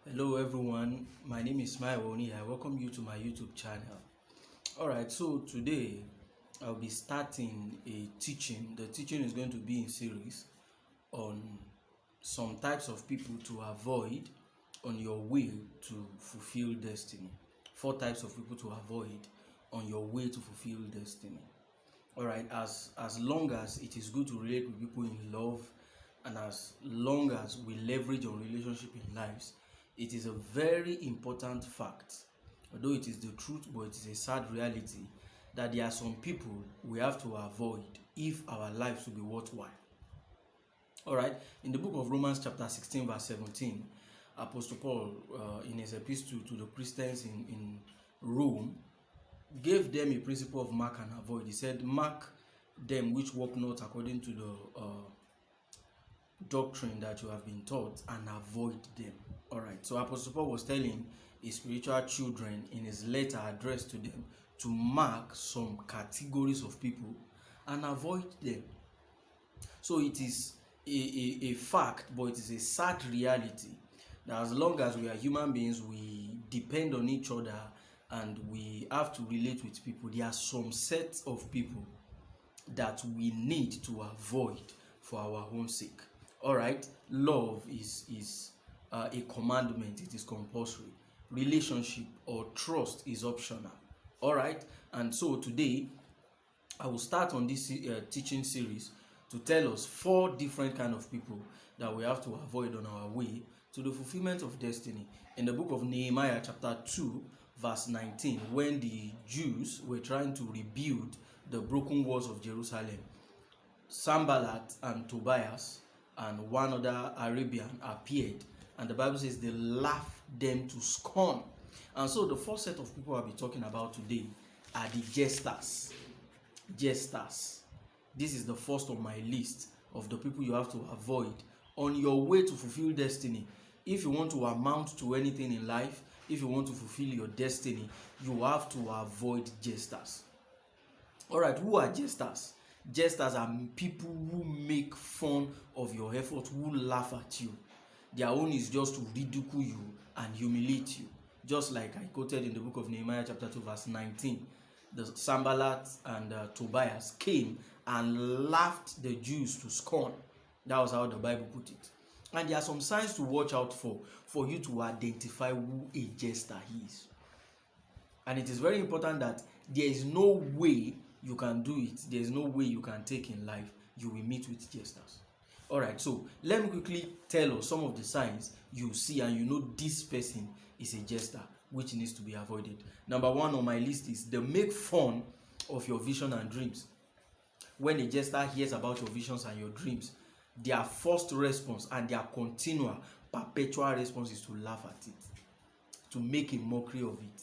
Hello everyone, my name is Oni. I welcome you to my YouTube channel. Alright, so today I'll be starting a teaching. The teaching is going to be in series on some types of people to avoid on your way to fulfill destiny. 4 types of people to avoid on your way to fulfill destiny. Alright, as long as it is good to relate with people in love and as long as we leverage on relationship in lives, it is a very important fact, although it is the truth, but it is a sad reality, that there are some people we have to avoid if our lives will be worthwhile. Alright, in the book of Romans chapter 16 verse 17, Apostle Paul in his epistle to the Christians in Rome gave them a principle of mark and avoid. He said, mark them which walk not according to the doctrine that you have been taught, and avoid them. All right, so Apostle Paul was telling his spiritual children in his letter addressed to them to mark some categories of people and avoid them. So it is a fact, but it is a sad reality that as long as we are human beings, we depend on each other and we have to relate with people. There are some sets of people that we need to avoid for our own sake. All right, love is a commandment. It is compulsory. Relationship or trust is optional. All right, and so today I will start on this teaching series to tell us 4 different kind of people that we have to avoid on our way to the fulfillment of destiny. In the book of Nehemiah chapter 2 verse 19, when the Jews were trying to rebuild the broken walls of Jerusalem, Sanballat and Tobias and one other Arabian appeared, and the Bible says they laughed them to scorn. And so the first set of people I'll be talking about today are the jesters. Jesters. This is the first on my list of the people you have to avoid on your way to fulfill destiny. If you want to amount to anything in life, if you want to fulfill your destiny, you have to avoid jesters. All right, who are jesters? Jesters are people who make fun of your effort, who laugh at you. Their own is just to ridicule you and humiliate you. Just like I quoted in the book of Nehemiah chapter 2 verse 19. The Sanballat and Tobias came and laughed the Jews to scorn. That was how the Bible put it. And there are some signs to watch out for you to identify who a jester is. And it is very important that there is no way you can do it. There is no way you can take in life. You will meet with jesters. All right, so let me quickly tell us some of the signs you see and you know this person is a jester, which needs to be avoided. Number 1 on my list is they make fun of your vision and dreams. When a jester hears about your visions and your dreams, their first response and their continual, perpetual response is to laugh at it, to make a mockery of it.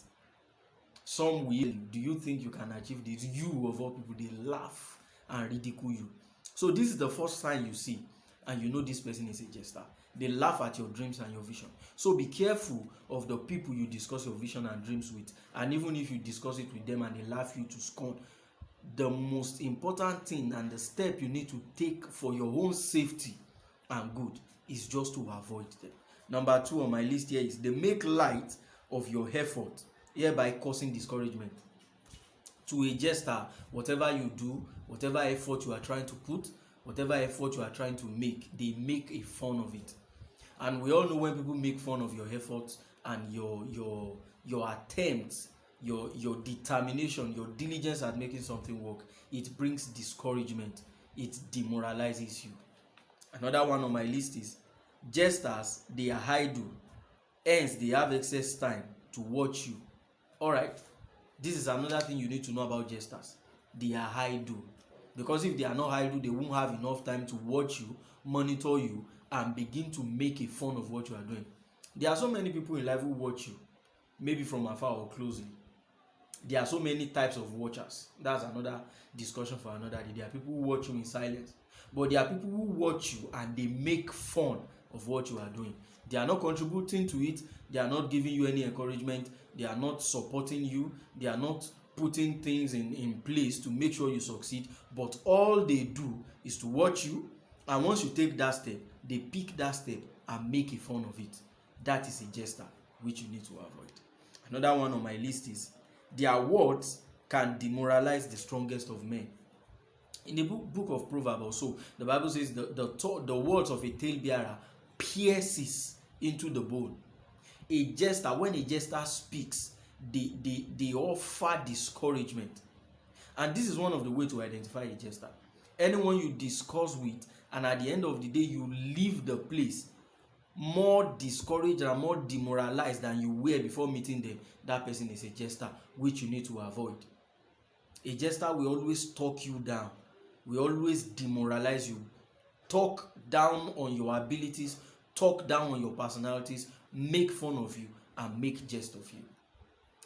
Some will, do you think you can achieve this? You of all people, they laugh and ridicule you. So this is the first sign you see, and you know this person is a jester. They laugh at your dreams and your vision. So be careful of the people you discuss your vision and dreams with. And even if you discuss it with them and they laugh you to scorn, the most important thing and the step you need to take for your own safety and good is just to avoid them. Number 2 on my list here is they make light of your effort, hereby causing discouragement. To a jester, whatever you do, whatever effort you are trying to put, whatever effort you are trying to make, they make a fun of it. And we all know when people make fun of your efforts and your attempts, your determination, your diligence at making something work, it brings discouragement. It demoralizes you. Another one on my list is jesters, they are idle. Hence, they have excess time to watch you. All right, this is another thing you need to know about jesters. They are idle, because if they are not idle, they won't have enough time to watch you, monitor you, and begin to make a fun of what you are doing. There are so many people in life who watch you, maybe from afar or closely. There are so many types of watchers. That's another discussion for another day. There are people who watch you in silence, but there are people who watch you and they make fun of what you are doing. They are not contributing to it. They are not giving you any encouragement. They are not supporting you. They are not putting things in place to make sure you succeed. But all they do is to watch you, and once you take that step, they pick that step and make a fun of it. that is a jester, which you need to avoid. Another one on my list is their words can demoralize the strongest of men. In the book of Proverbs also, the Bible says the words of a talebearer pierces into the bone. A jester, when a jester speaks, they offer discouragement. And this is one of the ways to identify a jester. Anyone you discuss with, and at the end of the day you leave the place more discouraged and more demoralized than you were before meeting them, that person is a jester, which you need to avoid. A jester will always talk you down, will always demoralize you, talk down on your abilities, talk down on your personalities, make fun of you, and make jest of you.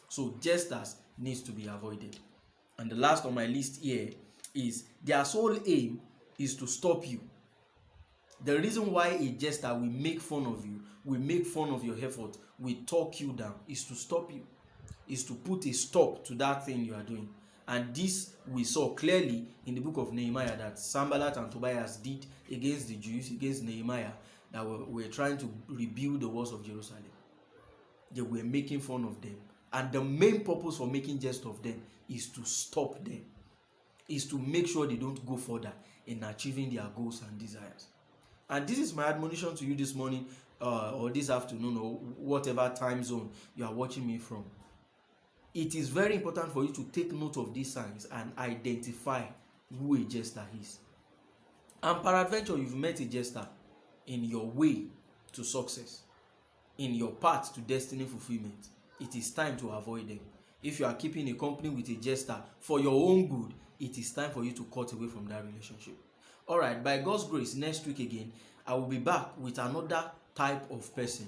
So jesters needs to be avoided. And the last on my list here is their sole aim is to stop you. The reason why a jester will make fun of you, will make fun of your effort, will talk you down, is to stop you, is to put a stop to that thing you are doing. And this we saw clearly in the book of Nehemiah that Sanballat and Tobias did against the Jews, against Nehemiah, that were trying to rebuild the walls of Jerusalem. They were making fun of them. And the main purpose for making jest of them is to stop them, is to make sure they don't go further in achieving their goals and desires. And this is my admonition to you this morning or this afternoon or whatever time zone you are watching me from. It is very important for you to take note of these signs and identify who a jester is. And peradventure, you've met a jester in your way to success, in your path to destiny fulfillment. It is time to avoid them. If you are keeping a company with a jester for your own good, it is time for you to cut away from that relationship. All right, by God's grace, next week again, I will be back with another type of person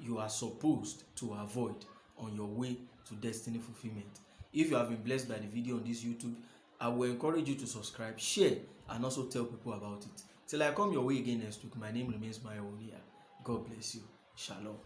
you are supposed to avoid on your way to destiny fulfillment. If you have been blessed by the video on this YouTube, I will encourage you to subscribe, share, and also tell people about it. Till I come your way again next week, my name remains Maya Onia. God bless you. Shalom.